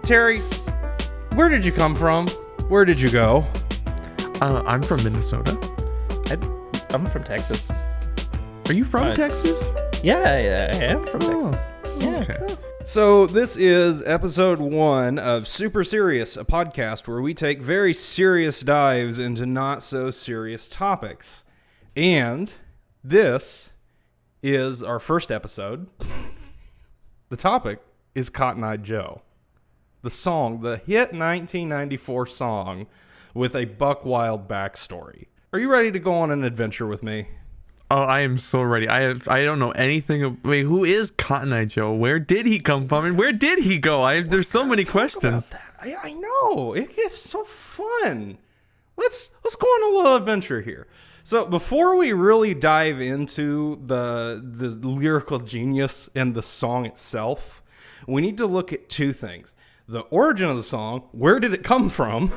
Terry, where did you come from? Where did you go? I'm from Minnesota. I'm from Texas. Are you from Texas? Yeah, I am from Texas. Yeah. Okay. So this is episode 1 of Super Serious, a podcast where we take very serious dives into not so serious topics. And this is our first episode. The topic is Cotton Eye Joe. The song, the hit 1994 song with a buck wild backstory. Are you ready to go on an adventure with me? Oh, I am so ready. I don't know anything. Wait, who is Cotton Eye Joe? Where did he come from, and where did he go? There's so many questions. I know. It gets so fun. Let's go on a little adventure here. So before we really dive into the lyrical genius and the song itself, we need to look at two things. The origin of the song, where did it come from?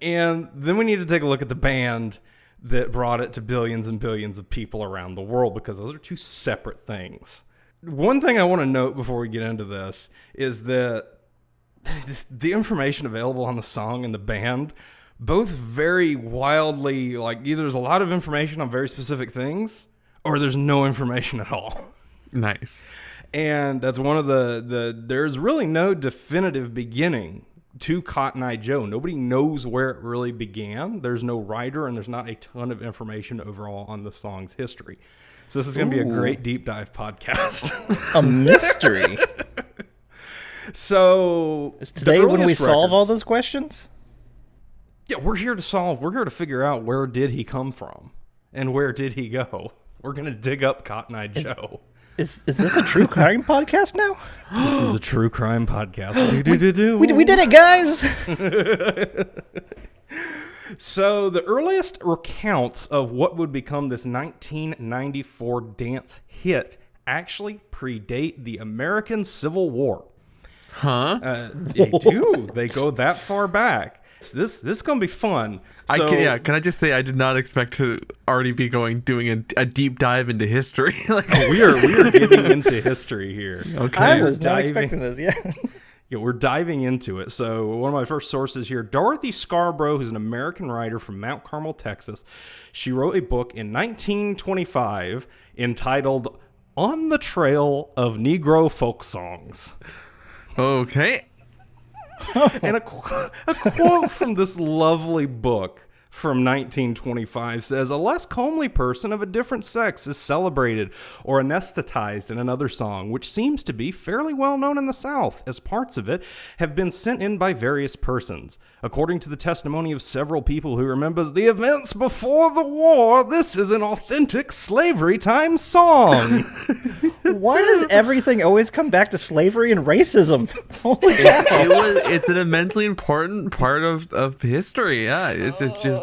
And then we need to take a look at the band that brought it to billions and billions of people around the world, because those are two separate things. One thing I want to note before we get into this is that the information available on the song and the band, both very wildly, like either there's a lot of information on very specific things or there's no information at all. Nice. And that's one of there's really no definitive beginning to Cotton Eye Joe. Nobody knows where it really began. There's no writer, and there's not a ton of information overall on the song's history. So this is going to be a great deep dive podcast. A mystery. So Is today when we solve all those questions? Yeah, we're here to figure out where did he come from and where did he go. We're going to dig up Cotton Eye Joe. Is this a true crime podcast now? This is a true crime podcast. We did it, guys! So the earliest recounts of what would become this 1994 dance hit actually predate the American Civil War. Huh? They do. They go that far back. This is going to be fun. So, Can I just say I did not expect to already be doing a deep dive into history. we are getting into history here. Okay. I was not expecting this, yeah. Yeah, we're diving into it. So one of my first sources here, Dorothy Scarborough, who's an American writer from Mount Carmel, Texas. She wrote a book in 1925 entitled On the Trail of Negro Folk Songs. Okay. And a quote from this lovely book from 1925 says, "A less comely person of a different sex is celebrated or anesthetized in another song, which seems to be fairly well known in the South, as parts of it have been sent in by various persons. According to the testimony of several people who remember the events before the war, this is an authentic slavery time song." Why does everything always come back to slavery and racism? Holy cow. It's an immensely important part of history. Yeah, it's just...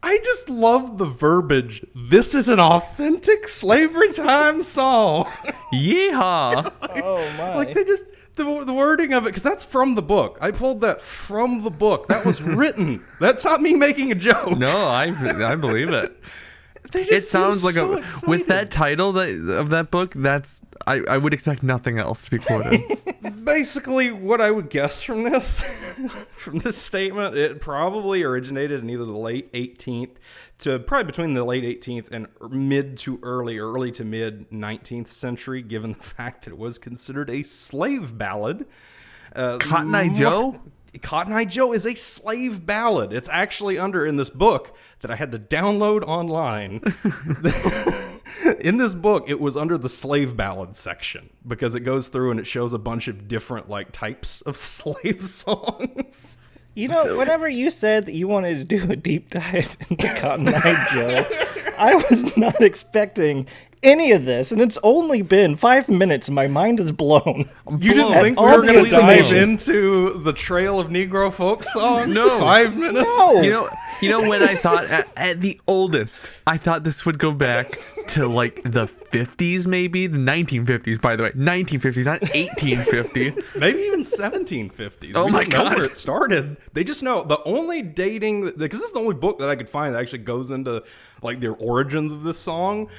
I just love the verbiage. This is an authentic slavery time song. Yeehaw. Oh, my. Like they just, the wording of it, because that's from the book. I pulled that from the book. That was written. That's not me making a joke. No, I believe it. They just It sounds like so with that title of that book, I would expect nothing else to be quoted. Basically, what I would guess from this statement, it probably originated in either the late 18th to probably between the late 18th and early to mid 19th century, given the fact that it was considered a slave ballad. Cotton Eye Joe? Cotton Eye Joe is a slave ballad. It's actually in this book that I had to download online. In this book, it was under the slave ballad section because it goes through and it shows a bunch of different types of slave songs. You know, whenever you said that you wanted to do a deep dive into Cotton Eye Joe, I was not expecting any of this, and it's only been 5 minutes and my mind is blown. You didn't think we were going to dive into the trail of Negro folk songs? No. 5 minutes? No. You know when I thought at the oldest, I thought this would go back to the 50s, maybe the 1950s. By the way, 1950s, not 1850. Maybe even 1750s. Oh my God! Know God. where it started. They just know the only dating, because this is the only book that I could find that actually goes into the origins of this song.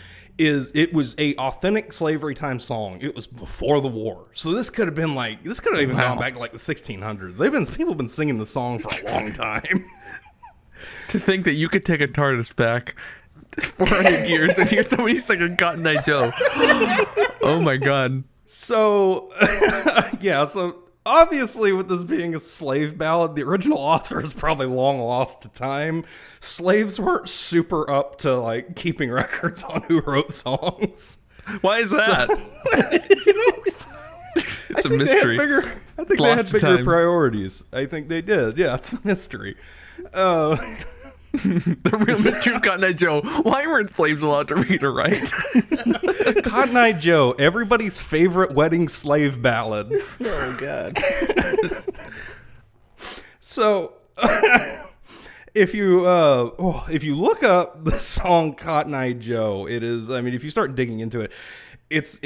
it was a authentic slavery time song. It was before the war. So this could have been this could have even gone back to the 1600s. People have been singing the song for a long time. To think that you could take a TARDIS back 400 years and hear somebody singing Cotton Eye Joe. Oh my God. So, so obviously with this being a slave ballad, the original author is probably long lost to time. Slaves weren't super up to keeping records on who wrote songs. Why is that? It's a mystery. I think they had bigger priorities. I think they did. Yeah, it's a mystery. The real mystery of Cotton Eye Joe. Why weren't slaves allowed to read or write? Cotton Eye Joe, everybody's favorite wedding slave ballad. Oh, God. So, if you look up the song Cotton Eye Joe, it is, if you start digging into it, it's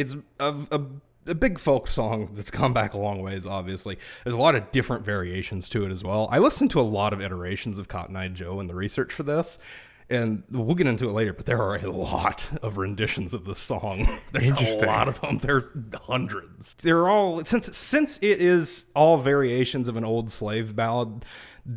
a big folk song that's come back a long ways, obviously. There's a lot of different variations to it as well. I listened to a lot of iterations of Cotton Eye Joe in the research for this, and we'll get into it later, but there are a lot of renditions of this song. There's a lot of them. There's hundreds. They're all, since it is all variations of an old slave ballad,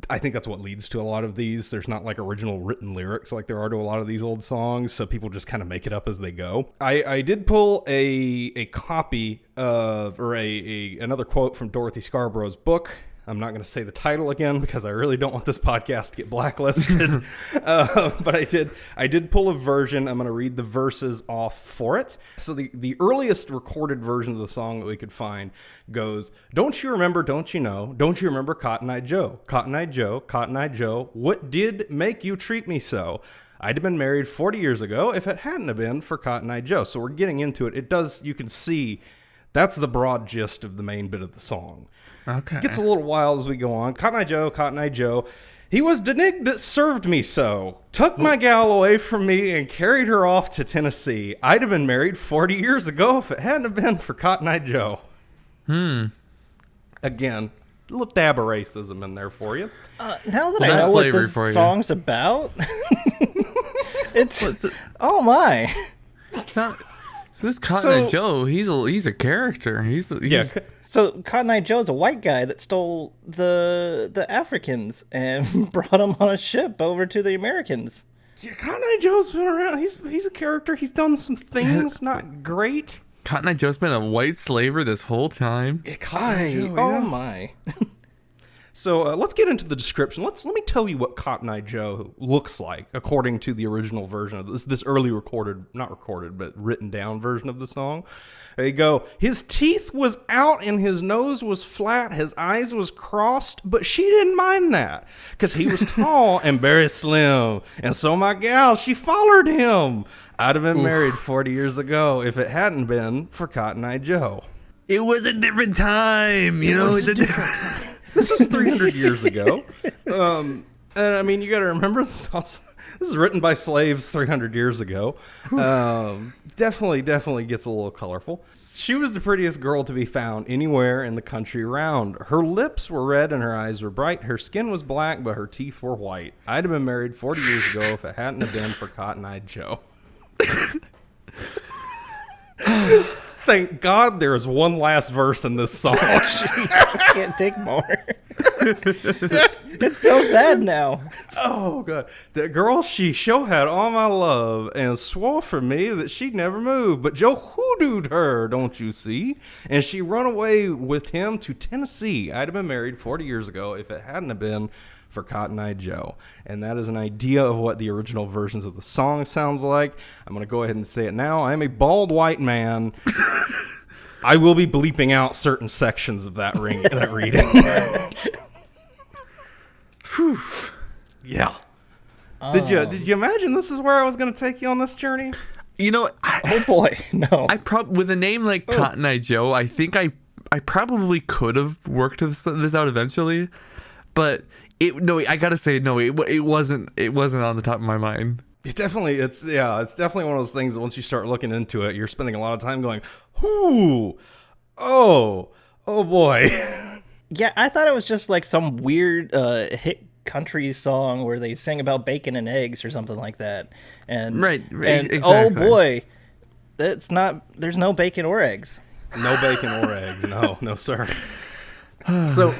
I think that's what leads to a lot of these. There's not original written lyrics like there are to a lot of these old songs, so people just kind of make it up as they go. I did pull a copy of, or another quote from Dorothy Scarborough's book. I'm not going to say the title again because I really don't want this podcast to get blacklisted. But I did pull a version. I'm going to read the verses off for it. So the earliest recorded version of the song that we could find goes, "Don't you remember, don't you know, don't you remember Cotton Eye Joe? Cotton Eye Joe, Cotton Eye Joe, what did make you treat me so? I'd have been married 40 years ago if it hadn't have been for Cotton Eye Joe." So we're getting into it. It does, you can see, that's the broad gist of the main bit of the song. Okay. It gets a little wild as we go on. Cotton Eye Joe, he was the nig that served me so. Took my gal away from me and carried her off to Tennessee. I'd have been married 40 years ago if it hadn't have been for Cotton Eye Joe. Again, a little dab of racism in there for you. Now that I know what this song's about, it's... Oh, my. It's not... So this Cotton Eye Joe, he's a character. He's So Cotton Eye Joe's a white guy that stole the Africans and brought them on a ship over to the Americans. Yeah, Cotton Eye Joe's been around. He's a character. He's done some things not great. Cotton Eye Joe's been a white slaver this whole time. Yeah, Cotton Eye Joe, oh my. So let's get into the description. Let me tell you what Cotton Eye Joe looks like according to the original version of this early not recorded, but written down version of the song. There you go. His teeth was out and his nose was flat. His eyes was crossed, but she didn't mind that because he was tall and very slim. And so my gal, she followed him. I'd have been married 40 years ago if it hadn't been for Cotton Eye Joe. It was a different time, you know. It's a different time. This was 300 years ago. And you got to remember, this is written by slaves 300 years ago. Definitely gets a little colorful. She was the prettiest girl to be found anywhere in the country around. Her lips were red and her eyes were bright. Her skin was black, but her teeth were white. I'd have been married 40 years ago if it hadn't have been for Cotton Eye Joe. Thank God there is one last verse in this song. I can't take more. It's so sad now. Oh, God. The girl, she sure had all my love and swore for me that she'd never move. But Joe hoodooed her, don't you see? And she run away with him to Tennessee. I'd have been married 40 years ago if it hadn't have been for Cotton Eye Joe. And that is an idea of what the original versions of the song sounds like. I'm going to go ahead and say it now. I am a bald white man. I will be bleeping out certain sections of that reading. Whew. Yeah. Did you imagine this is where I was going to take you on this journey? You know, oh boy, no. With a name like Cotton Eye Joe, I think I probably could have worked this out eventually, but I gotta say, no, it wasn't on the top of my mind. It's definitely one of those things that once you start looking into it, you're spending a lot of time going, "Ooh, oh boy." Yeah, I thought it was just like some weird hit country song where they sang about bacon and eggs or something like that. And right, and exactly. Oh boy, It's not. There's no bacon or eggs. No bacon or eggs. No, sir. So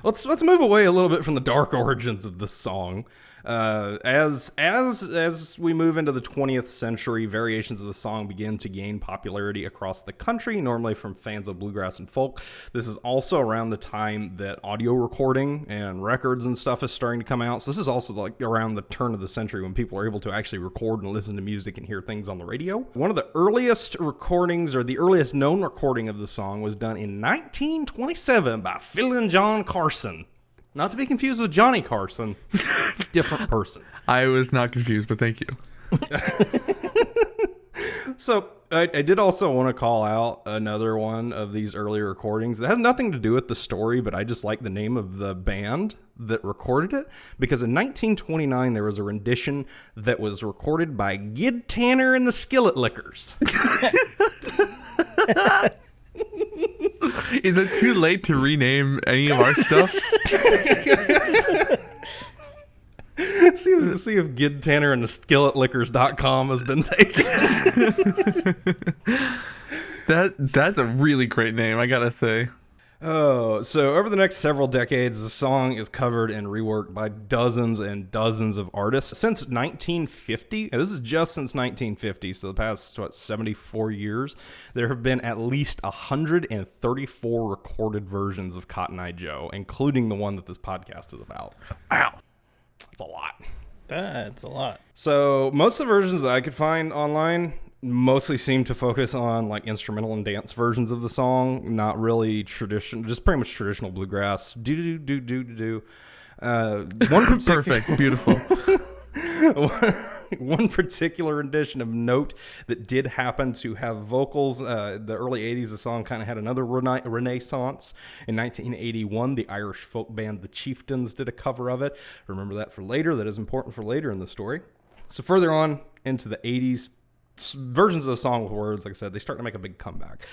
let's move away a little bit from the dark origins of this song. As we move into the 20th century, variations of the song begin to gain popularity across the country, normally from fans of bluegrass and folk. This is also around the time that audio recording and records and stuff is starting to come out. So this is also like around the turn of the century when people are able to actually record and listen to music and hear things on the radio. One of the earliest recordings, or the earliest known recording of the song, was done in 1927 by Phil and John Carson. Not to be confused with Johnny Carson. Different person. I was not confused, but thank you. So I did also want to call out another one of these earlier recordings. It has nothing to do with the story, but I just like the name of the band that recorded it. Because in 1929, there was a rendition that was recorded by Gid Tanner and the Skillet Lickers. Is it too late to rename any of our stuff? See if Gid Tanner and the SkilletLickers.com has been taken. That's a really great name, I gotta say. Oh, so over the next several decades, the song is covered and reworked by dozens and dozens of artists. Since 1950, and this is just since 1950, so the past, 74 years, there have been at least 134 recorded versions of Cotton Eye Joe, including the one that this podcast is about. Wow. That's a lot. That's a lot. So most of the versions that I could find online mostly seem to focus on like instrumental and dance versions of the song, not really traditional, just pretty much traditional bluegrass. Perfect, beautiful. One particular rendition of note that did happen to have vocals. The early 80s, the song kind of had another renaissance. In 1981, the Irish folk band The Chieftains did a cover of it. Remember that for later. That is important for later in the story. So further on into the 80s, versions of the song with words, like I said, they start to make a big comeback.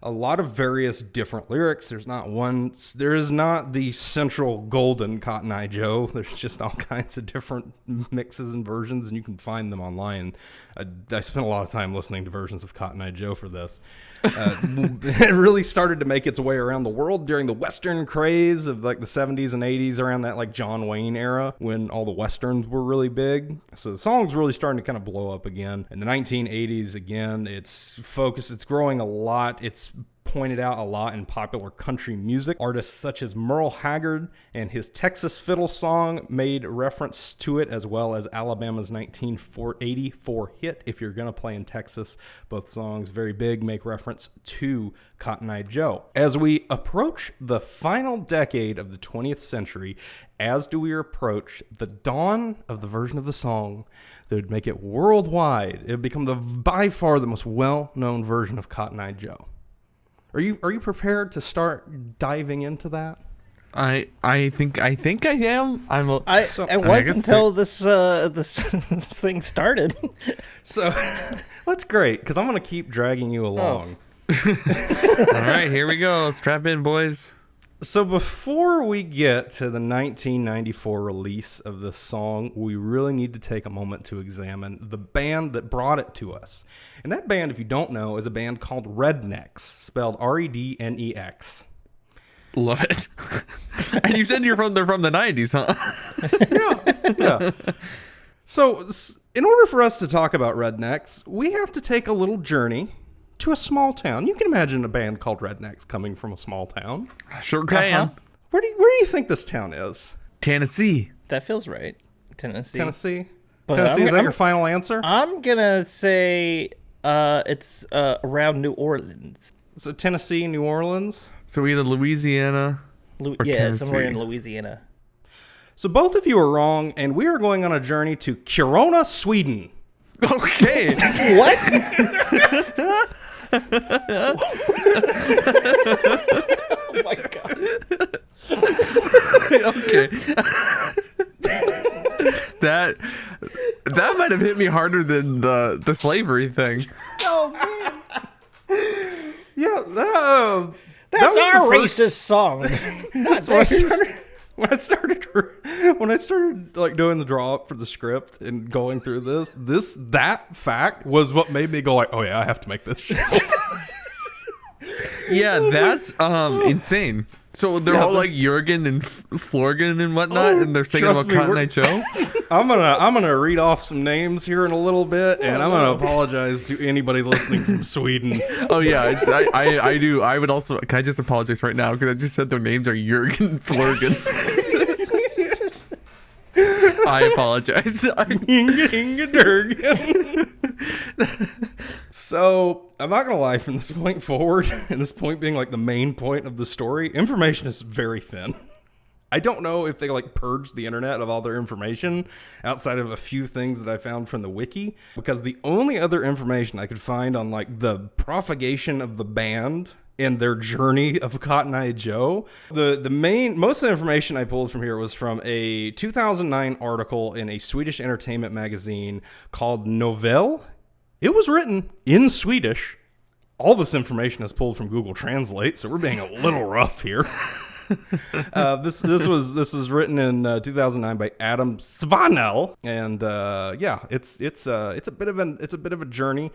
A lot of various different lyrics. There is not the central golden Cotton Eye Joe. There's just all kinds of different mixes and versions, and you can find them online. I spent a lot of time listening to versions of Cotton Eye Joe for this. It really started to make its way around the world during the Western craze of like the 70s and 80s, around that like John Wayne era when all the Westerns were really big. So the song's really starting to kind of blow up again. In the 1980s, again, it's growing a lot. It's pointed out a lot in popular country music. Artists such as Merle Haggard and his Texas Fiddle song made reference to it, as well as Alabama's 1984 hit, If You're Gonna Play in Texas. Both songs, very big, make reference to Cotton Eye Joe. As we approach the final decade of the 20th century, as do we approach the dawn of the version of the song that would make it worldwide, it would become by far the most well-known version of Cotton Eye Joe. Are you prepared to start diving into that? I think I am. It was until this thing started. So that's great, because I'm going to keep dragging you along. All right, here we go. Strap in, boys. So before we get to the 1994 release of this song, we really need to take a moment to examine the band that brought it to us. And that band, if you don't know, is a band called Rednex, spelled Rednex. Love it. And you said they're from the 90s, huh? Yeah. So in order for us to talk about Rednex, we have to take a little journey to a small town. You can imagine a band called Rednex coming from a small town. Sure can. Where do you think this town is? Tennessee. That feels right. Tennessee. But is that your final answer? I'm gonna say it's around New Orleans. So Tennessee, New Orleans? So either Louisiana or Tennessee. Somewhere in Louisiana. So both of you are wrong, and we are going on a journey to Kiruna, Sweden. Okay. What? Oh my god. Okay. That might have hit me harder than the slavery thing. Oh man. Yeah, That's our racist song. Not theirs. when I started like doing the draw up for the script and going through that fact was what made me go like, oh yeah, I have to make this shit. Yeah, that's insane. So they're all like Jurgen and Florgen and whatnot, and they're singing about Cotton Eye Joe. I'm gonna read off some names here in a little bit, and I'm gonna apologize to anybody listening from Sweden. Oh yeah, I do. I would also. Can I just apologize right now because I just said their names are Jurgen and Florgen. I apologize. Inga Durgan. So I'm not gonna lie, from this point forward, and this point being like the main point of the story, information is very thin. I don't know if they like purged the internet of all their information outside of a few things that I found from the wiki, because the only other information I could find on like the propagation of the band and their journey of Cotton Eye Joe, most of the information I pulled from here was from a 2009 article in a Swedish entertainment magazine called Novell. It was written in Swedish. All this information is pulled from Google Translate, so we're being a little rough here. This was written in 2009 by Adam Svanell, and it's a bit of a journey.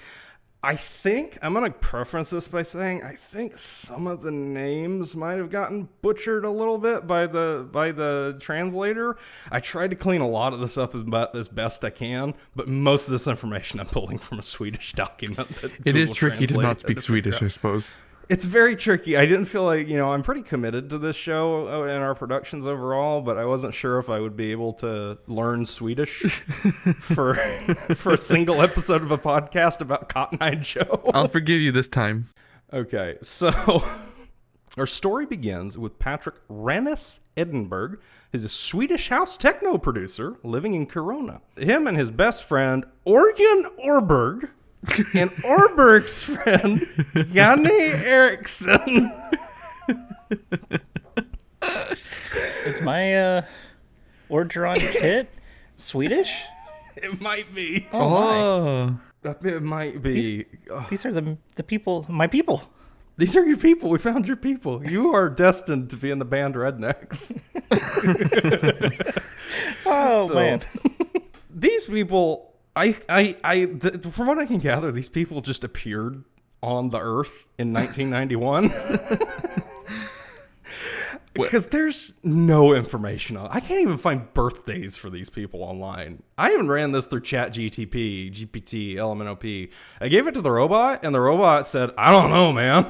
I think I'm gonna preference this by saying I think some of the names might have gotten butchered a little bit by the translator. I tried to clean a lot of this up as best I can, but most of this information I'm pulling from a Swedish document. It is tricky to not speak Swedish, I suppose. It's very tricky. I didn't feel like, I'm pretty committed to this show and our productions overall, but I wasn't sure if I would be able to learn Swedish for a single episode of a podcast about Cotton Eye Joe. I'll forgive you this time. Okay, so our story begins with Patrick Rannes Edinburgh. He's a Swedish house techno producer living in Corona. Him and his best friend, Orjan Orberg, and Orberg's friend, Janne Eriksson. Is my Orjan Kitt Swedish? It might be. Oh. It might be. These are the people, my people. These are your people. We found your people. You are destined to be in the band Rednex. Man. These people... from what I can gather, these people just appeared on the Earth in 1991. Because there's no information on. I can't even find birthdays for these people online. I even ran this through ChatGTP, GPT, LMNOP. I gave it to the robot, and the robot said, "I don't know, man."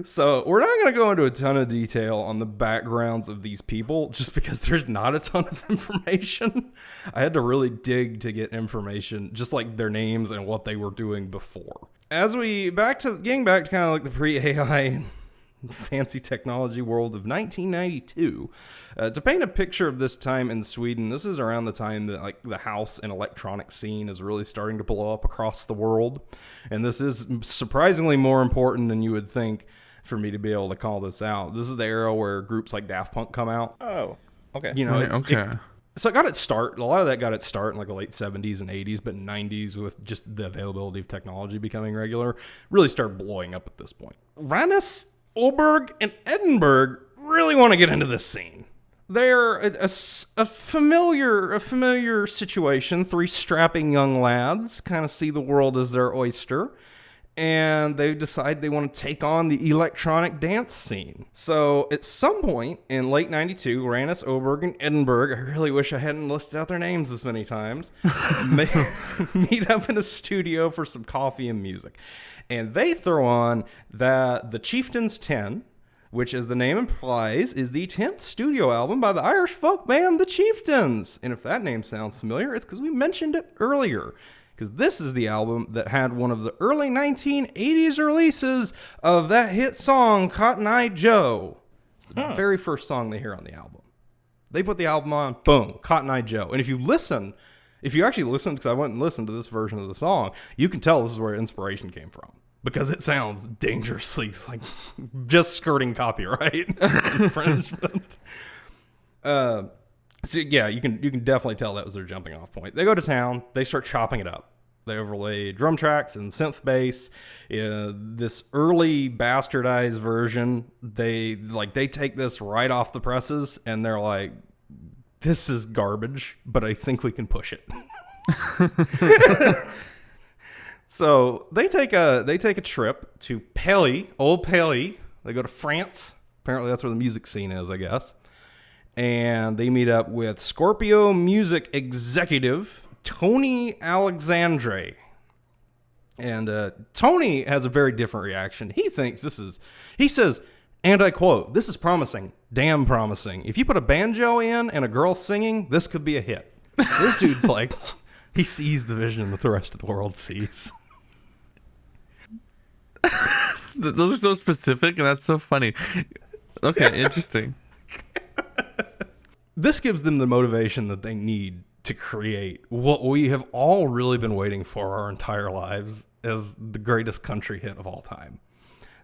So we're not going to go into a ton of detail on the backgrounds of these people just because there's not a ton of information. I had to really dig to get information, just like their names and what they were doing before. As we getting back to kind of like the pre-AI fancy technology world of 1992, to paint a picture of this time in Sweden, this is around the time that like the house and electronic scene is really starting to blow up across the world. And this is surprisingly more important than you would think for me to be able to call this out. This is the era where groups like Daft Punk come out. Oh, okay. So it got its start. A lot of that got its start in like the late 70s and 80s, but 90s, with just the availability of technology becoming regular, really started blowing up at this point. Rannes, Oberg, and Edinburgh really want to get into this scene. They're a familiar situation. Three strapping young lads kind of see the world as their oyster, and they decide they want to take on the electronic dance scene. So at some point in late 92, Rannes, Oberg, and Edinburgh, I really wish I hadn't listed out their names this many times, meet up in a studio for some coffee and music. And they throw on the Chieftains 10, which, as the name implies, is the 10th studio album by the Irish folk band The Chieftains. And if that name sounds familiar, it's because we mentioned it earlier. Because this is the album that had one of the early 1980s releases of that hit song, Cotton Eye Joe. It's the very first song they hear on the album. They put the album on, boom, Cotton Eye Joe. And if you actually listen, because I went and listened to this version of the song, you can tell this is where inspiration came from. Because it sounds dangerously like just skirting copyright infringement. So yeah, you can definitely tell that was their jumping off point. They go to town, they start chopping it up. They overlay drum tracks and synth bass. This early bastardized version, they take this right off the presses and they're like, this is garbage, but I think we can push it. So they take a trip to Old Paris. They go to France. Apparently that's where the music scene is, I guess. And they meet up with Scorpio music executive Tony Alexandre. And Tony has a very different reaction. He says, and I quote, "This is promising, damn promising. If you put a banjo in and a girl singing, this could be a hit." So this dude's like, he sees the vision that the rest of the world sees. Those are so specific, and that's so funny. Okay, interesting. This gives them the motivation that they need to create what we have all really been waiting for our entire lives as the greatest country hit of all time.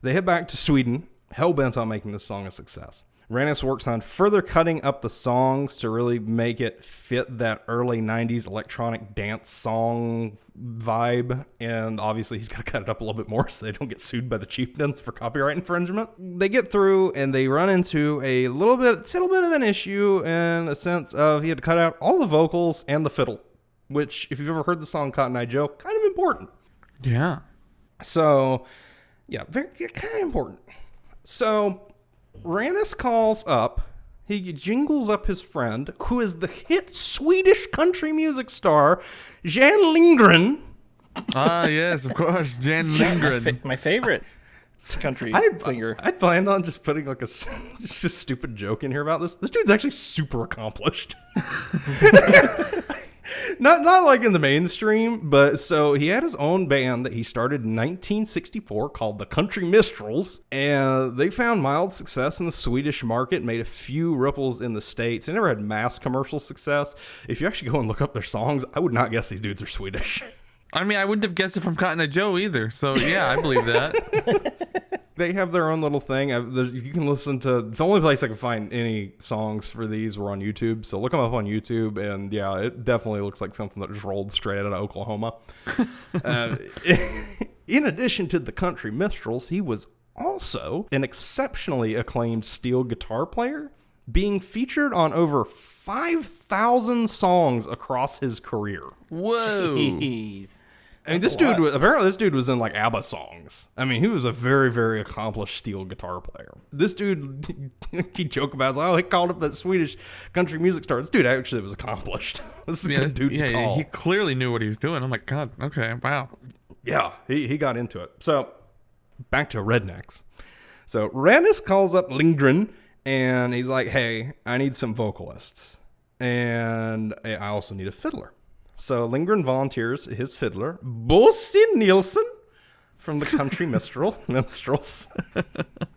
They head back to Sweden, hell-bent on making this song a success. Rednex works on further cutting up the songs to really make it fit that early 90s electronic dance song vibe. And obviously he's got to cut it up a little bit more so they don't get sued by the chieftains for copyright infringement. They get through and they run into a little bit of an issue in a sense of he had to cut out all the vocals and the fiddle, which if you've ever heard the song Cotton Eye Joe, kind of important. Yeah. So, yeah, kind of important. So Rannis calls up, he jingles up his friend, who is the hit Swedish country music star, Jan Lindgren. Ah, yes, of course, Jan Lindgren. My favorite country singer. I'd planned on just putting like just a stupid joke in here about this. This dude's actually super accomplished. Not like in the mainstream, but so he had his own band that he started in 1964 called the Country Minstrels, and they found mild success in the Swedish market, made a few ripples in the States. They never had mass commercial success. If you actually go and look up their songs, I would not guess these dudes are Swedish. I mean, I wouldn't have guessed it from Cotton Eye Joe either, so yeah, I believe that. They have their own little thing. You can listen to... The only place I can find any songs for these were on YouTube, so look them up on YouTube, and yeah, it definitely looks like something that just rolled straight out of Oklahoma. In addition to the Country Minstrels, he was also an exceptionally acclaimed steel guitar player, being featured on over 5,000 songs across his career. Whoa. Jeez. I mean, this dude was in like ABBA songs. I mean, he was a very, very accomplished steel guitar player. This dude, he joke about, he called up that Swedish country music star. This dude actually was accomplished. This is a good dude to call. He clearly knew what he was doing. Oh my God. Okay. Wow. Yeah, he got into it. So, back to Rednex. So, Rannis calls up Lindgren, and he's like, hey, I need some vocalists. And I also need a fiddler. So Lindgren volunteers his fiddler, Bosse Nielsen, from the Country Minstrels,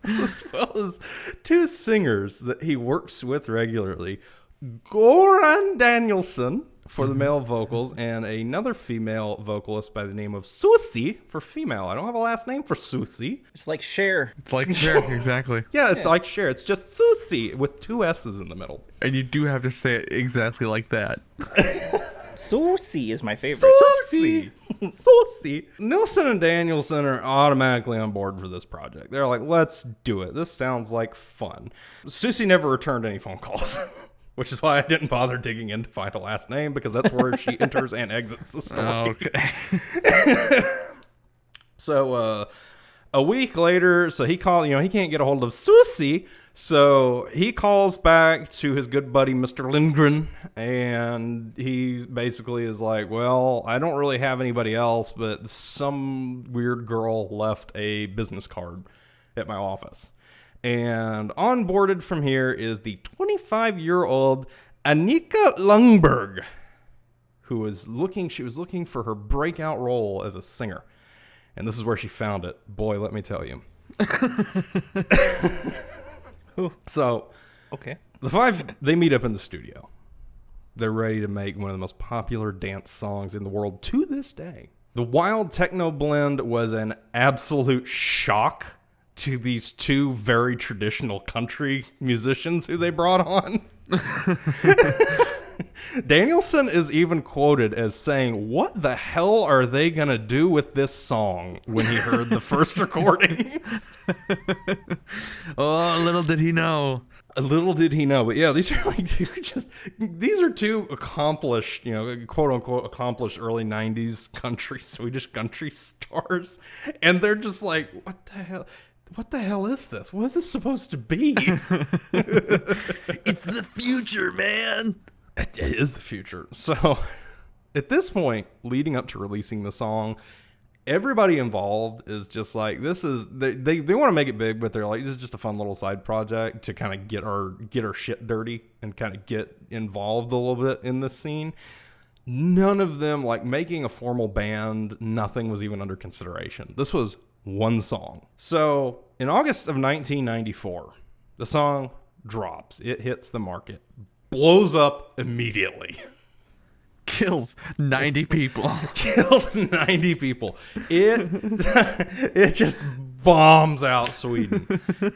as well as two singers that he works with regularly, Goran Danielson for the male vocals, and another female vocalist by the name of Susie for female. I don't have a last name for Susie. It's like Cher. It's like Cher, exactly. Yeah, it's like Cher. It's just Susie with two S's in the middle. And you do have to say it exactly like that. Susie is my favorite. Susie. Nilsson and Danielson are automatically on board for this project. They're like, let's do it. This sounds like fun. Susie never returned any phone calls, which is why I didn't bother digging in to find a last name, because that's where she enters and exits the story. Okay. So a week later, so he can't get a hold of Susie, so he calls back to his good buddy, Mr. Lindgren, and he basically is like, well, I don't really have anybody else, but some weird girl left a business card at my office. And onboarded from here is the 25-year-old Annika Lundberg, she was looking for her breakout role as a singer. And this is where she found it. Boy, let me tell you. So, Okay. the five, they meet up in the studio. They're ready to make one of the most popular dance songs in the world to this day. The wild techno blend was an absolute shock to these two very traditional country musicians who they brought on. Danielson is even quoted as saying, "What the hell are they going to do with this song?" when he heard the first recordings. Oh, little did he know. Little did he know. But yeah, these are two accomplished, quote unquote accomplished early 90s Swedish country stars. And they're just like, what the hell? What the hell is this? What is this supposed to be? It's the future, man. It is the future. So at this point, leading up to releasing the song, everybody involved is just like, they want to make it big, but they're like, this is just a fun little side project to kind of get our shit dirty and kind of get involved a little bit in this scene. None of them, like making a formal band, nothing was even under consideration. This was one song. So in August of 1994, the song drops. It hits the market, blows up immediately. Kills 90 people. Kills 90 people. It just bombs out Sweden.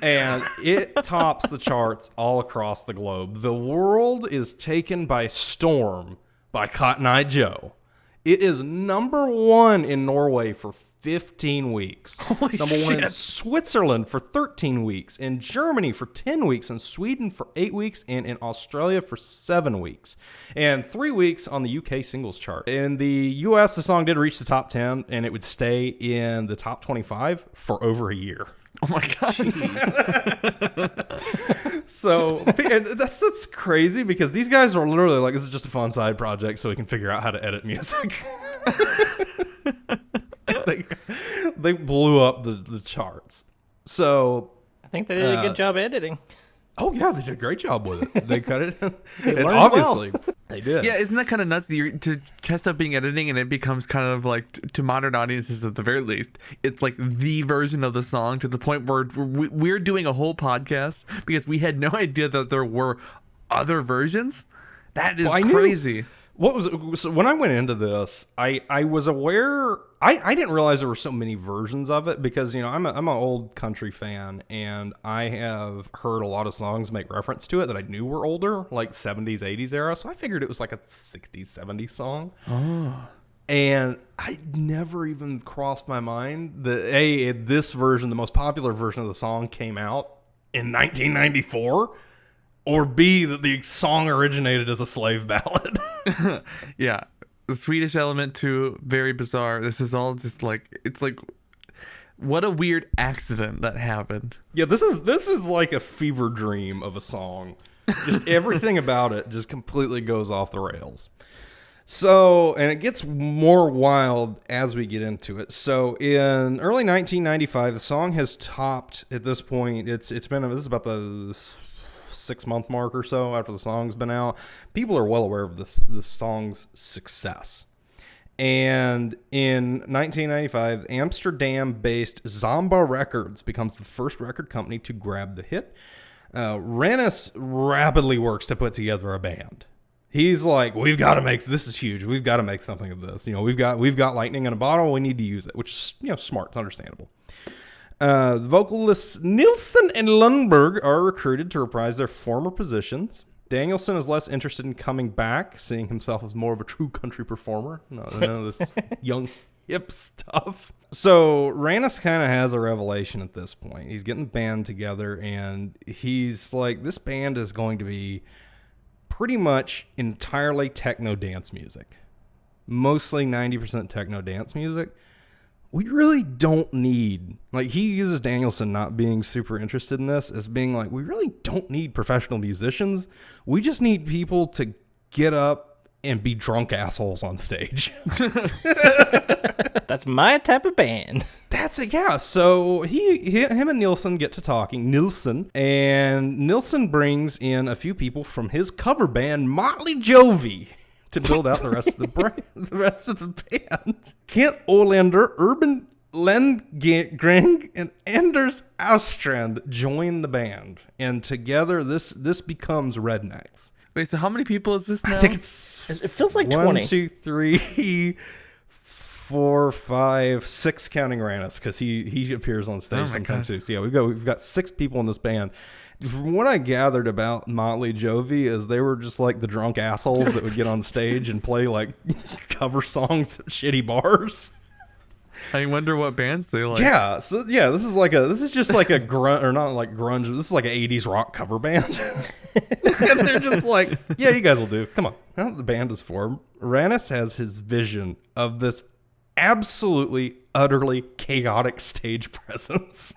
And it tops the charts all across the globe. The world is taken by storm by Cotton Eye Joe. It is number one in Norway for 15 weeks. Holy number one in shit. Switzerland for 13 weeks, in Germany for 10 weeks, in Sweden for 8 weeks, and in Australia for 7 weeks. And 3 weeks on the UK singles chart. In the US, the song did reach the top 10, and it would stay in the top 25 for over a year. Oh my god. So, and that's crazy because these guys are literally like, this is just a fun side project so we can figure out how to edit music. They blew up the charts. So I think they did a good job editing. oh yeah, they did a great job with it. They cut it. And learned obviously they did. Yeah, isn't that kind of nuts? To test out being editing, and it becomes kind of like, to modern audiences at the very least, it's like the version of the song, to the point where we're doing a whole podcast because we had no idea that there were other versions. That is crazy. What was it? So when I went into this, I was aware. I didn't realize there were so many versions of it because I'm an old country fan, and I have heard a lot of songs make reference to it that I knew were older, like 70s, 80s era. So I figured it was like a 60s, 70s song. Oh. And I never even crossed my mind that this version, the most popular version of the song, came out in 1994. Or B, that the song originated as a slave ballad. Yeah. The Swedish element too, very bizarre. This is all just like, it's like, what a weird accident that happened. Yeah, this is like a fever dream of a song. Just everything about it just completely goes off the rails. So, and it gets more wild as we get into it. So, in early 1995, the song has topped, at this point, this is about the 6-month mark or so after the song's been out. People are well aware of this song's success. And in 1995, Amsterdam-based Zomba Records becomes the first record company to grab the hit. Rannis rapidly works to put together a band. He's like, this is huge. We've got to make something of this. We've got lightning in a bottle. We need to use it, which is, smart. It's understandable. The vocalists Nilsson and Lundberg are recruited to reprise their former positions. Danielson is less interested in coming back, seeing himself as more of a true country performer. None of this young, hip stuff. So Rannis kind of has a revelation at this point. He's getting the band together, and he's like, this band is going to be pretty much entirely techno dance music. Mostly 90% techno dance music. We really don't need, he uses Danielson not being super interested in this as being like, we really don't need professional musicians. We just need people to get up and be drunk assholes on stage. That's my type of band. That's it, yeah. So him and Nilsson get to talking. And Nilsson brings in a few people from his cover band, Motley Jovi, to build out the rest of the band. Kent Olander, Urban Lendgren, and Anders Austrand join the band, and together this becomes Rednex. Wait, so how many people is this now? I think it feels like 1, 20. 2, 3, 4, 5, 6 counting Rannis, because he appears on stage sometimes too. So yeah, we've got 6 people in this band. From what I gathered about Motley Jovi is they were just like the drunk assholes that would get on stage and play like cover songs at shitty bars. I wonder what bands they like. Yeah, so yeah, this is just like a grunt, or not like grunge. This is like an 80s rock cover band. And they're just like, yeah, you guys will do. Come on. Now that the band is formed, Rannis has his vision of this absolutely, utterly chaotic stage presence.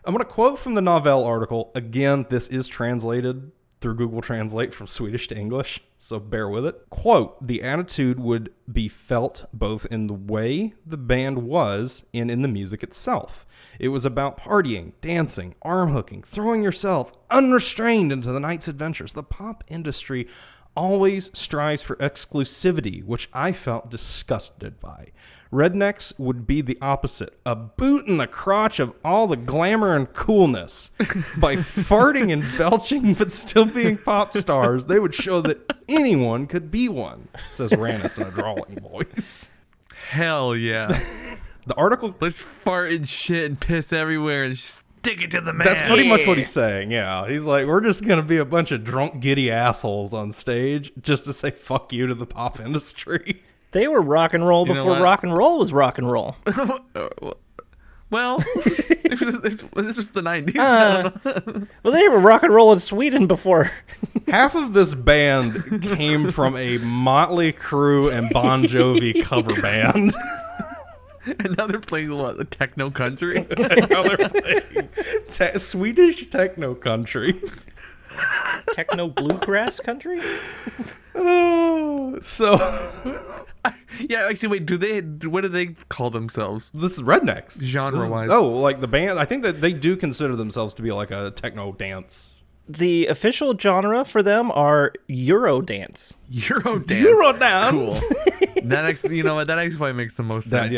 I'm going to quote from the Novell article. Again, this is translated through Google Translate from Swedish to English, so bear with it. Quote, the attitude would be felt both in the way the band was and in the music itself. It was about partying, dancing, arm hooking, throwing yourself unrestrained into the night's adventures. The pop industry always strives for exclusivity, which I felt disgusted by. Rednex would be the opposite, a boot in the crotch of all the glamour and coolness. By farting and belching but still being pop stars, they would show that anyone could be one, says Rannis in a drawling voice. Hell yeah. The article... Let's fart and shit and piss everywhere and stick it to the man. That's pretty much what he's saying, yeah. He's like, we're just going to be a bunch of drunk, giddy assholes on stage just to say fuck you to the pop industry. They were rock and roll before rock and roll was rock and roll. Well, this was the 90s. Well, they were rock and roll in Sweden before. Half of this band came from a Motley Crue and Bon Jovi cover band. And now they're playing what, the techno country? Now they're playing Swedish techno country. Techno bluegrass country? Oh, so... Yeah, actually, wait, what do they call themselves? This is Rednex. Genre-wise. Like the band, I think that they do consider themselves to be like a techno dance. The official genre for them are Eurodance. Eurodance? Cool. That actually, you know what, that actually probably makes the most sense.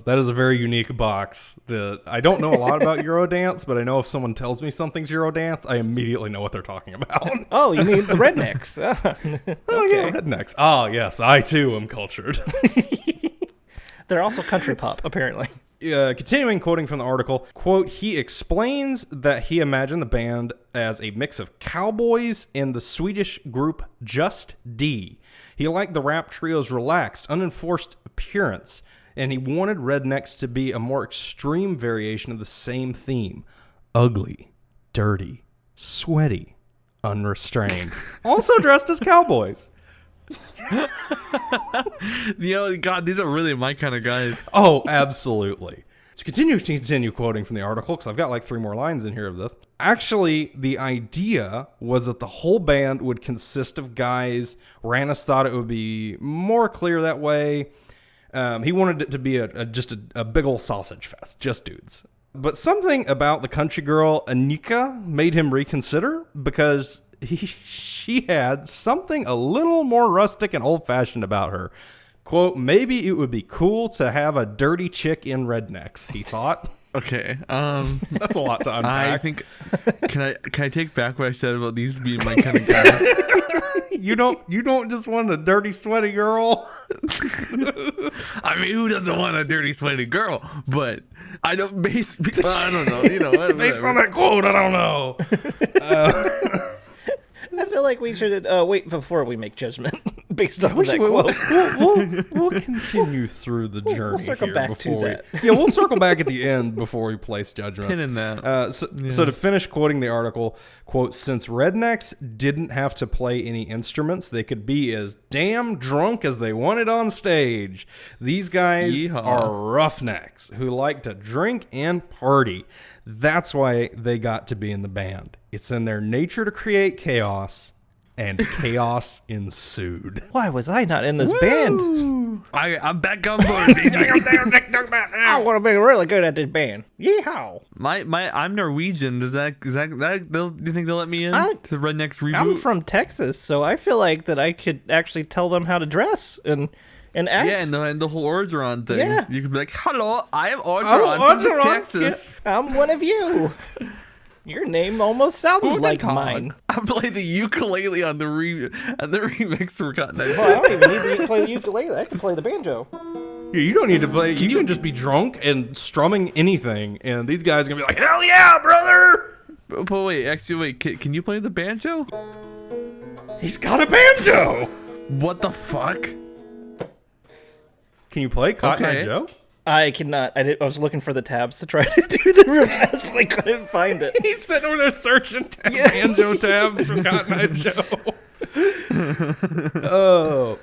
That is a very unique box. I don't know a lot about Eurodance, but I know if someone tells me something's Eurodance, I immediately know what they're talking about. Oh, you mean the Rednex? Oh, yeah, Rednex. Oh, yes, I too am cultured. They're also country pop, apparently. Continuing quoting from the article, quote, he explains that he imagined the band as a mix of cowboys and the Swedish group Just D. He liked the rap trio's relaxed, unenforced appearance, and he wanted Rednex to be a more extreme variation of the same theme. Ugly, dirty, sweaty, unrestrained. Also dressed as cowboys. You know, God, these are really my kind of guys. Oh, absolutely. To continue quoting from the article, because I've got like 3 more lines in here of this. Actually, the idea was that the whole band would consist of guys. Rannis thought it would be more clear that way. He wanted it to be just a big old sausage fest, just dudes. But something about the country girl Anika made him reconsider, because she had something a little more rustic and old-fashioned about her. Quote, maybe it would be cool to have a dirty chick in Rednex, he thought. Okay. That's a lot to unpack. I think, can I take back what I said about these being my kind of guys? You don't just want a dirty, sweaty girl? I mean, who doesn't want a dirty, sweaty girl? But I don't I don't know. You know, based on that quote, I don't know. I feel like we should wait before we make judgment based on that quote. We'll continue through the journey. We'll circle here back to that. Yeah, we'll circle back at the end before we place judgment. Pin in that. So to finish quoting the article, quote, since Rednex didn't have to play any instruments, they could be as damn drunk as they wanted on stage. These guys are roughnecks who like to drink and party. That's why they got to be in the band. It's in their nature to create chaos, and chaos ensued. Why was I not in this band? I'm back on board. I want to be really good at this band. Yeehaw! I'm Norwegian. Do you think they'll let me in to the Rednex reboot? I'm from Texas, so I feel like that I could actually tell them how to dress and act. Yeah, and the whole Orgeron thing. Yeah. You could be like, hello, I am Orgeron from Texas. Yeah, I'm one of you. Your name almost sounds like mine. I play the ukulele on the remix for Cotton Eye. Well, I don't even need to play the ukulele. I can play the banjo. You don't need to play. You can just be drunk and strumming anything, and these guys are gonna be like, "Hell yeah, brother!" But wait, actually, wait. Can you play the banjo? He's got a banjo. What the fuck? Can you play Cotton Eye Okay. Joe? I cannot. I was looking for the tabs to try to do the real fast, but I couldn't find it. He's sitting over there searching banjo tabs for Cotton Eye Joe. Oh.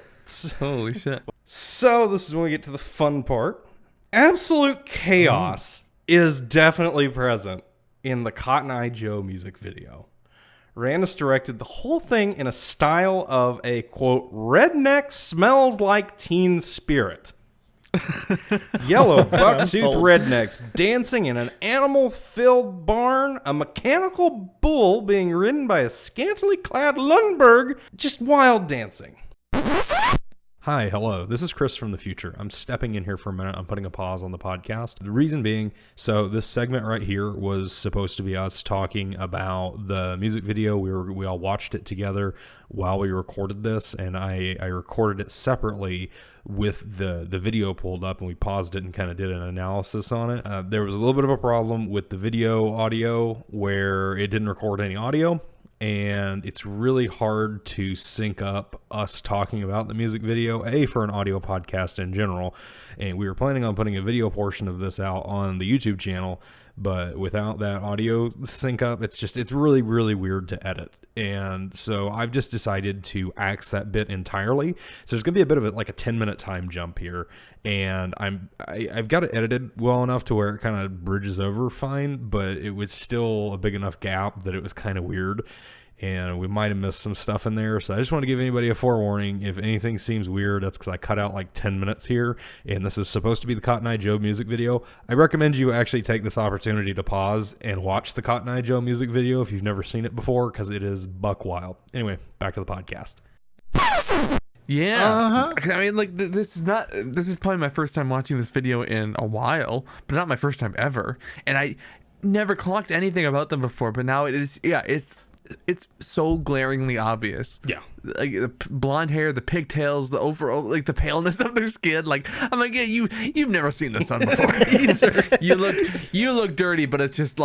Holy shit. So this is when we get to the fun part. Absolute chaos is definitely present in the Cotton Eye Joe music video. Randus directed the whole thing in a style of a, quote, redneck smells like teen spirit. Yellow buck-toothed sold. rednecks dancing in an animal-filled barn, a mechanical bull being ridden by a scantily clad Lundberg, just wild dancing. Hi, hello. This is Chris from the future. I'm stepping in here for a minute. I'm putting a pause on the podcast. The reason being, so this segment right here was supposed to be us talking about the music video. We all watched it together while we recorded this, and I recorded it separately with the video pulled up, and we paused it and kind of did an analysis on it. There was a little bit of a problem with the video audio where it didn't record any audio. And it's really hard to sync up us talking about the music video, for an audio podcast in general. And we were planning on putting a video portion of this out on the YouTube channel, but without that audio sync up, it's really, really weird to edit. And so I've just decided to axe that bit entirely. So there's going to be a bit of a 10-minute time jump here. And I've got it edited well enough to where it kind of bridges over fine, but it was still a big enough gap that it was kind of weird. And we might have missed some stuff in there. So I just want to give anybody a forewarning. If anything seems weird, that's because I cut out 10 minutes here. And this is supposed to be the Cotton Eye Joe music video. I recommend you actually take this opportunity to pause and watch the Cotton Eye Joe music video if you've never seen it before, because it is buck wild. Anyway, back to the podcast. Yeah. I mean, this is probably my first time watching this video in a while, but not my first time ever. And I never clocked anything about them before, but now it's so glaringly obvious. Yeah. Like the blonde hair, the pigtails, the overall, the paleness of their skin. I'm like, yeah, you've never seen the sun before. You look dirty, but it's just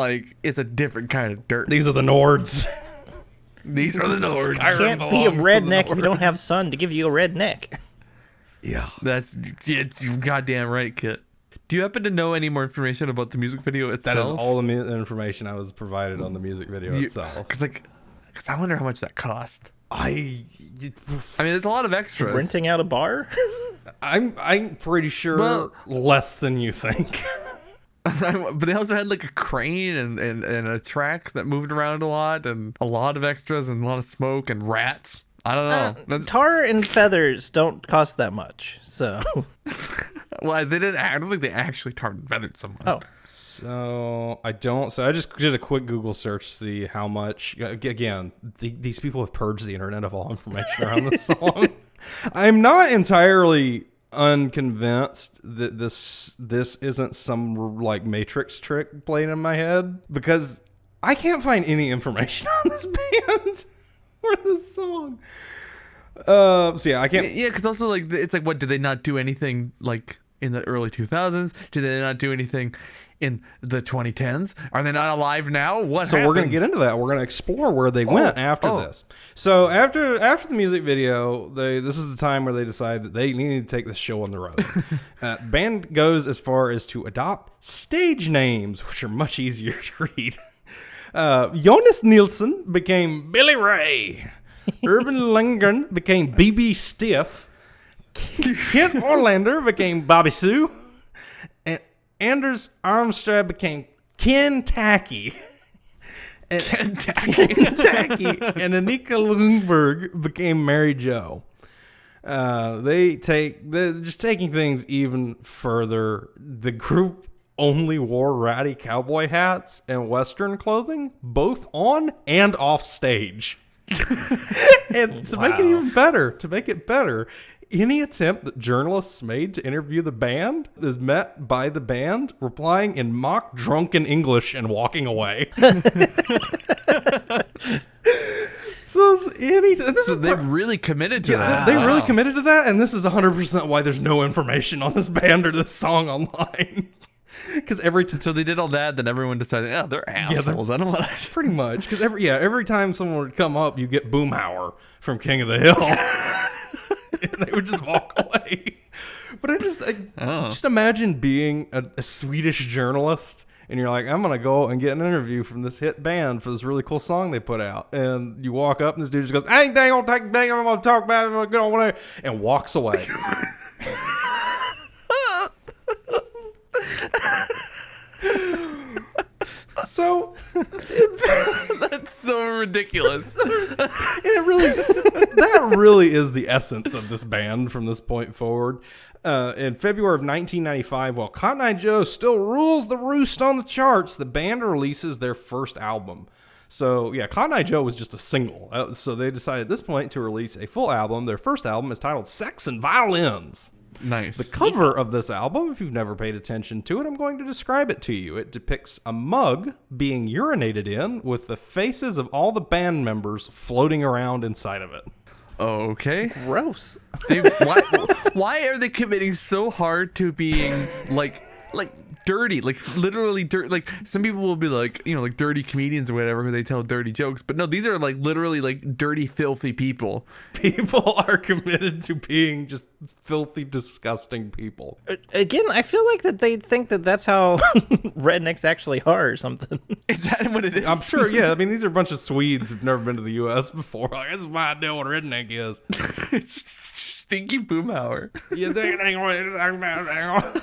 it's a different kind of dirt. These are the Nords. These are the Nords. You can't be a redneck if you don't have sun to give you a redneck. Yeah. You're goddamn right, Kit. Do you happen to know any more information about the music video itself? That is all the information I was provided on the music video itself. Because I wonder how much that cost. I mean, there's a lot of extras. Renting out a bar? I'm pretty sure less than you think. But they also had a crane and a track that moved around a lot, and a lot of extras and a lot of smoke and rats. I don't know. Tar and feathers don't cost that much, so. Well, they didn't. I don't think they actually tarred and feathered someone. Oh. So I just did a quick Google search to see how much. Again, these people have purged the internet of all information around this song. I'm not entirely unconvinced that this isn't some Matrix trick playing in my head, because I can't find any information on this band or this song. So yeah, I can't. Yeah, because also it's what, did they not do anything in the early 2000s? Did they not do anything in the 2010s? Are they not alive now? What So happened? we're going to get into that. We're going to explore where they went after this. So after the music video, this is the time where they decide that they need to take this show on the road. Band goes as far as to adopt stage names, which are much easier to read. Jonas Nielsen became Billy Ray. Urban Lindgren became BB Stiff. Kent Orlander became Bobby Sue. And Anders Armstrong became Ken Tacky. Kentucky. And Anika Lundberg became Mary Jo. They're just taking things even further. The group only wore ratty cowboy hats and Western clothing, both on and off stage. And to make it better, any attempt that journalists made to interview the band is met by the band replying in mock drunken English and walking away. This is They really committed to that. They really committed to that, and this is 100% why there's no information on this band or this song online. Because every time, So they did all that, then everyone decided, oh, they're assholes. I don't want to. pretty much, because every time someone would come up, you get Boomhauer from King of the Hill, and they would just walk away. But I just imagine being a Swedish journalist, and you're like, I'm gonna go and get an interview from this hit band for this really cool song they put out, and you walk up, and this dude just goes, "Ain't they gonna take a thing? I'm gonna talk about it. I'm gonna go on there," and walks away. So That's so ridiculous. that really is the essence of this band from this point forward. In February of 1995, while Cotton Eye Joe still rules the roost on the charts, the band releases their first album. So, yeah, Cotton Eye Joe was just a single. So they decided at this point to release a full album. Their first album is titled Sex and Violins. Nice. The cover of this album, if you've never paid attention to it, I'm going to describe it to you. It depicts a mug being urinated in with the faces of all the band members floating around inside of it. Okay. Gross. Why are they committing so hard to being like dirty, like literally dirt? Like some people will be like, like dirty comedians or whatever, who they tell dirty jokes. But no, these are like literally like dirty, filthy people. People are committed to being just filthy, disgusting people. Again, I feel like that they think that that's how rednecks actually are or something. Is that what it is? I'm sure, yeah. I mean, these are a bunch of Swedes who've never been to the U.S. before. Like, this is my idea what a redneck is. It's stinky Boomhauer. You think it ain't what it's talking about?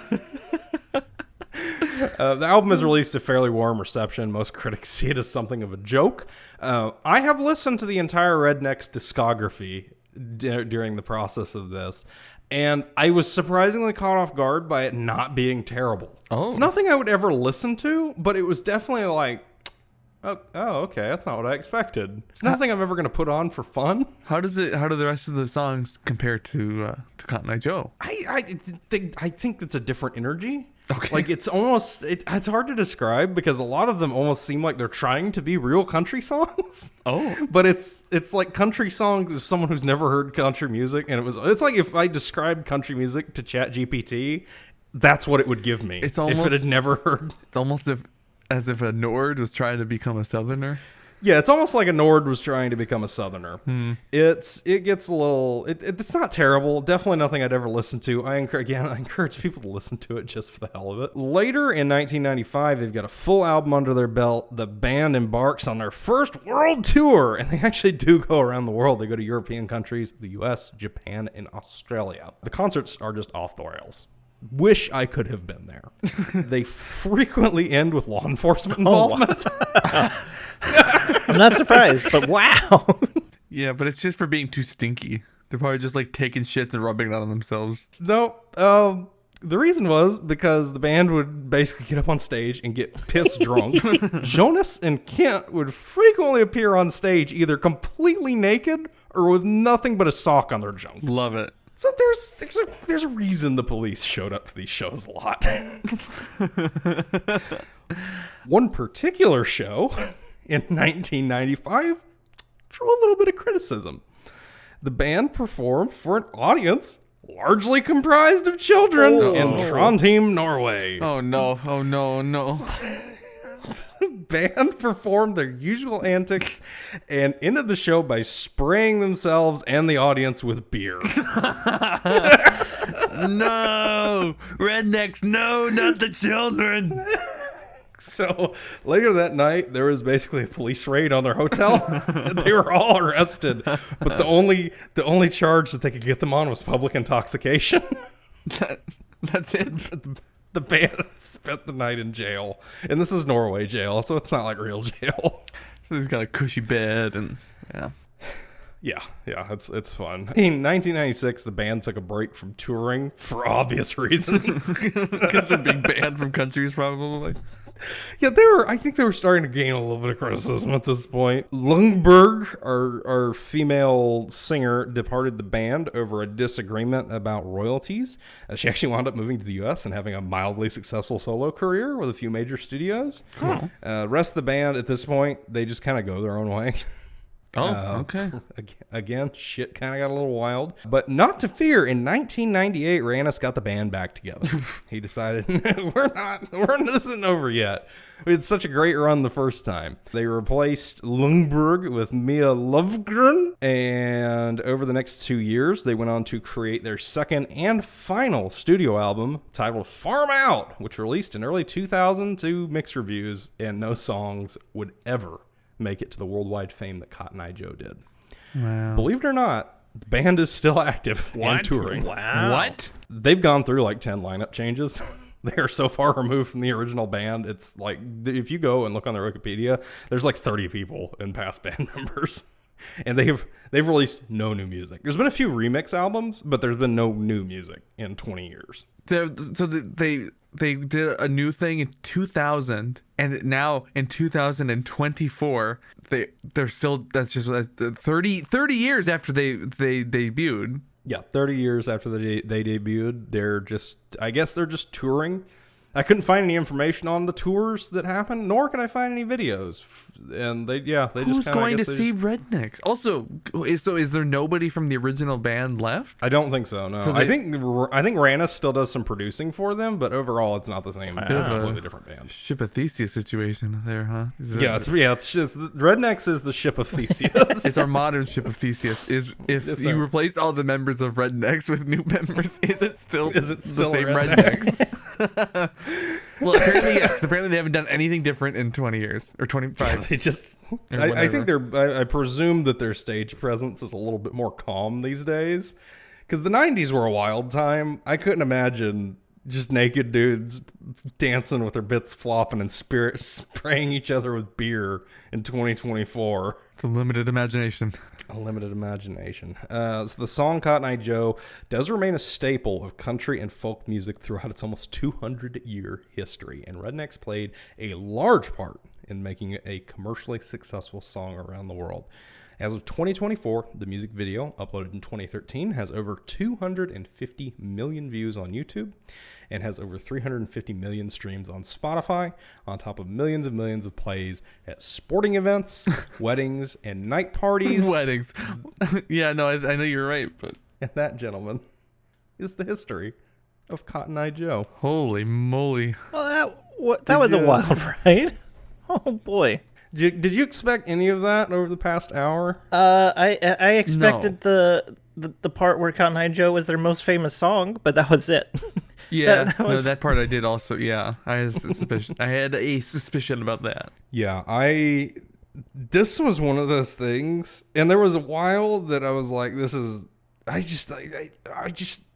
The album has released a fairly warm reception. Most critics see it as something of a joke. I have listened to the entire Rednex discography during the process of this, and I was surprisingly caught off guard by it not being terrible. Oh. It's nothing I would ever listen to, but it was definitely like, oh, okay, that's not what I expected. It's nothing I'm ever going to put on for fun. How do the rest of the songs compare to Cotton Eye Joe? I think it's a different energy. Okay. Like it's almost it's hard to describe because a lot of them almost seem like they're trying to be real country songs. Oh. But it's like country songs of someone who's never heard country music, and it's like if I described country music to ChatGPT, that's what it would give me. It's almost, if it had never heard. It's almost as if a Nord was trying to become a Southerner. Yeah, it's almost like a Nord was trying to become a Southerner. It gets a little. It's not terrible. Definitely nothing I'd ever listen to. I encourage people to listen to it just for the hell of it. Later in 1995, they've got a full album under their belt. The band embarks on their first world tour, and they actually do go around the world. They go to European countries, the U.S., Japan, and Australia. The concerts are just off the rails. Wish I could have been there. They frequently end with law enforcement involvement. I'm not surprised, but wow. Yeah, but it's just for being too stinky. They're probably just like taking shits and rubbing it on themselves. No, the reason was because the band would basically get up on stage and get piss drunk. Jonas and Kent would frequently appear on stage either completely naked or with nothing but a sock on their junk. Love it. So there's a reason the police showed up to these shows a lot. One particular show in 1995 drew a little bit of criticism. The band performed for an audience largely comprised of children in Trondheim, Norway. Oh no. The band performed their usual antics and ended the show by spraying themselves and the audience with beer. No! Rednex, no, not the children! So later that night, there was basically a police raid on their hotel. They were all arrested, but the only charge that they could get them on was public intoxication. That's it. The band spent the night in jail, and this is Norway jail, so it's not like real jail. So he's got a cushy bed and Yeah, it's fun. In 1996, the band took a break from touring for obvious reasons. Because they're being banned from countries, probably. Yeah, I think they were starting to gain a little bit of criticism at this point. Lundberg, our female singer, departed the band over a disagreement about royalties. She actually wound up moving to the U.S. and having a mildly successful solo career with a few major studios. Rest of the band, at this point, they just kind of go their own way. Okay. Again, shit kind of got a little wild. But not to fear, in 1998, Rannis got the band back together. He decided, this isn't over yet. We had such a great run the first time. They replaced Lundberg with Mia Lovgren, and over the next 2 years, they went on to create their second and final studio album titled Farm Out, which released in early 2000 to mixed reviews, and no songs would ever make it to the worldwide fame that Cotton Eye Joe did. Wow. Believe it or not, the band is still active and touring. Wow. What? They've gone through like 10 lineup changes. They are so far removed from the original band. It's like, if you go and look on their Wikipedia, there's like 30 people and past band members. And they've released no new music. There's been a few remix albums, but there's been no new music in 20 years. So they did a new thing in 2000, and now in 2024 they're still, that's just 30 years after they debuted. Yeah, 30 years after they debuted, I guess they're just touring. I couldn't find any information on the tours that happened, nor could I find any videos. And they just Who's going to see Rednex? Also, is there nobody from the original band left? I don't think so. No, So I think Rannis still does some producing for them, but overall, it's not the same. It's a completely different band. Ship of Theseus situation there, huh? It's just Rednex is the ship of Theseus. It's our modern Ship of Theseus. If Yes, you sir. replace all the members of Rednex with new members, is it still Is it still the same Rednex? Rednex? Well, apparently yes. 'Cause apparently they haven't done anything different in 20 years or 25. They just, Or I think whatever. I presume that their stage presence is a little bit more calm these days. Because the 90s were a wild time. I couldn't imagine just naked dudes dancing with their bits flopping and spraying each other with beer in 2024. It's a limited imagination. A limited imagination. So the song Cotton Eye Joe does remain a staple of country and folk music throughout its almost 200-year history, and Rednex played a large part in making it a commercially successful song around the world. As of 2024, the music video, uploaded in 2013, has over 250 million views on YouTube and has over 350 million streams on Spotify, on top of millions and millions of plays at sporting events, weddings, and night parties. Weddings. Yeah, no, I know you're right, but And that, gentlemen, is the history of Cotton Eye Joe. holy moly. Well, that was a wild ride. Oh boy. Did you expect any of that over the past hour? I expected the part where Cotton Eye Joe was their most famous song, but that was it. Yeah, that was... that part I did also. Yeah, I had a suspicion. I had a suspicion about that. Yeah, this was one of those things, and there was a while that I was like, this is, I just,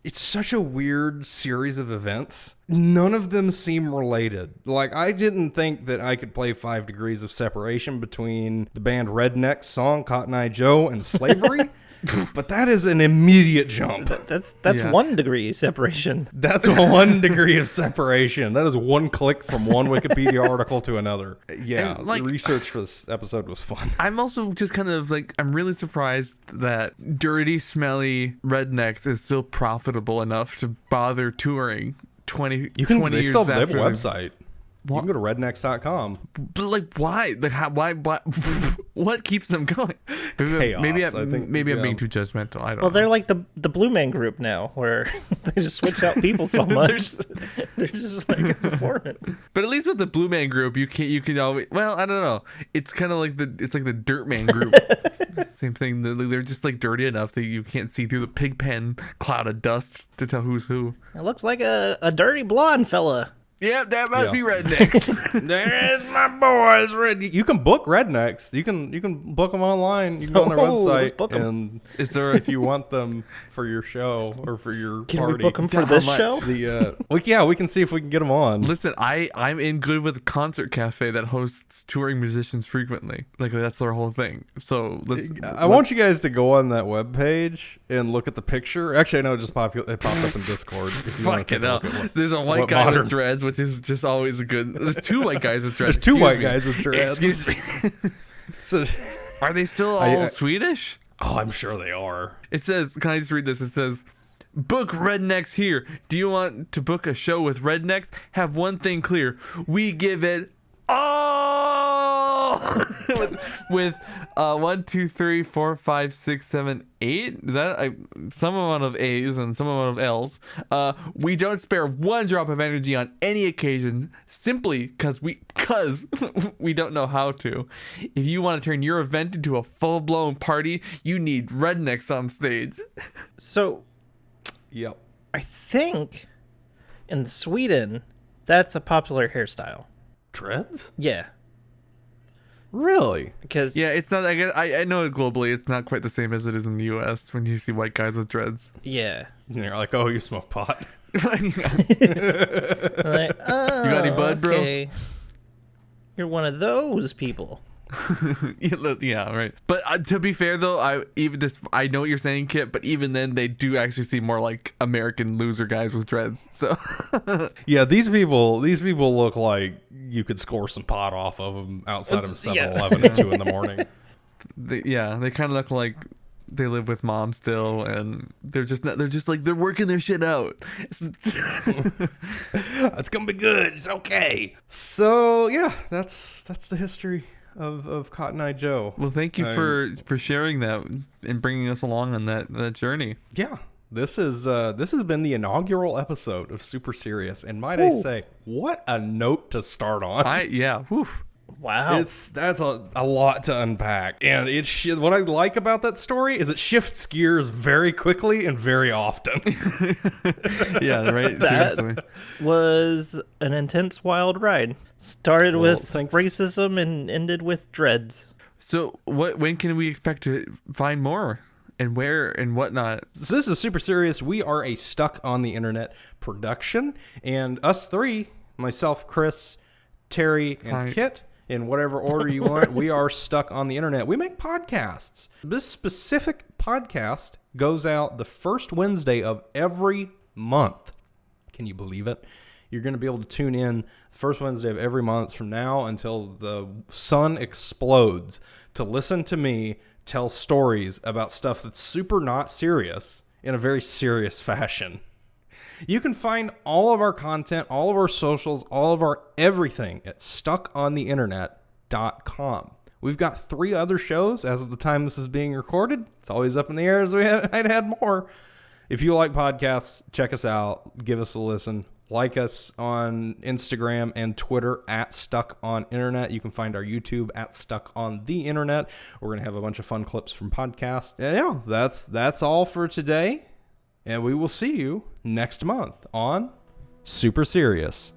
it's such a weird series of events. None of them seem related. Like, I didn't think that I could play 5 Degrees of Separation between the band Rednex song Cotton Eye Joe and slavery. But that is an immediate jump. That's Yeah. 1 degree separation. That's 1 degree of separation. That is one click from one Wikipedia article to another. Yeah, And, like, the research for this episode was fun. I'm also just kind of like, I'm really surprised that dirty, smelly Rednex is still profitable enough to bother touring 20 They years still have a after they've- website. You can go to rednex.com. But like, why? Like, why? What keeps them going? Chaos, Maybe I think, maybe I'm yeah. being too judgmental. I don't Well, know. they're like the Blue Man Group now, where they just switch out people so much. They're just like a performance. But at least with the Blue Man Group, you can always. Well, I don't know. It's kind of like the Dirt Man Group. Same thing. They're just like dirty enough that you can't see through the pig pen cloud of dust to tell who's who. It looks like a dirty blonde fella. Yeah, that must Yeah. be Rednex. There's my boys. You can book Rednex. You can book them online. You can go on their Oh, let's website, book 'em. and Is there if you want them for your show or for your Can party, we book them for How this much? show? we can see if we can get them on. Listen, I'm in good with a concert cafe that hosts touring musicians frequently. Like that's their whole thing. So I want you guys to go on that webpage and look at the picture. Actually, I know it just popped up in Discord. If you wanna Fucking take a hell. look at what- There's a white what guy modern- with dreads, which is just always a good. There's 2 white guys with dreads. There's 2 Excuse white me. guys with dreads. Excuse me. So, Are they still all I- Swedish? oh, I'm sure they are. It says, can I just read this? It says, book Rednex here. Do you want to book a show with Rednex? Have one thing clear. We give it all. with 1, 2, 3, 4, 5, 6, 7, 8. Is that some amount of A's and some amount of L's? We don't spare one drop of energy on any occasion, simply because we don't know how to. If you want to turn your event into a full-blown party, you need Rednex on stage. So, Yep. I think in Sweden, that's a popular hairstyle. Dreads? Yeah, Really? because Yeah, it's not. I know globally, it's not quite the same as it is in the U.S. when you see white guys with dreads. yeah. And you're like, oh, you smoke pot. Like, oh, You got any bud, bro? okay. You're one of those people. Yeah, right. But to be fair though, I know what you're saying, Kit, but even then they do actually seem more like American loser guys with dreads. So Yeah, these people look like you could score some pot off of them outside of a 7-Eleven at 2 in the morning. they kind of look like they live with mom still, and they're just like they're working their shit out. It's gonna be good. It's okay. So yeah, that's the history of Cotton Eye Joe. Well, thank you for sharing that and bringing us along on that journey. Yeah, this has been the inaugural episode of Super Serious, and might I say, what a note to start on. Whew. Wow. That's a lot to unpack, and what I like about that story is it shifts gears very quickly and very often. Yeah, right. That Seriously. was an intense, wild ride. Started with thanks. racism and ended with dreads. So when can we expect to find more, and where and whatnot? So this is Super Serious. We are a Stuck on the Internet production, and us three, myself, Chris, Terry, and Hi. Kit, in whatever order you want, we are stuck on the internet. We make podcasts. This specific podcast goes out the first Wednesday of every month. Can you believe it? You're going to be able to tune in first Wednesday of every month from now until the sun explodes to listen to me tell stories about stuff that's super not serious in a very serious fashion. You can find all of our content, all of our socials, all of our everything at stuckontheinternet.com. We've got 3 other shows as of the time this is being recorded. It's always up in the air as I'd had more. If you like podcasts, check us out. Give us a listen. Like us on Instagram and Twitter at Stuck on Internet. You can find our YouTube at Stuck on the Internet. We're going to have a bunch of fun clips from podcasts. And yeah, that's all for today. And we will see you next month on Super Serious.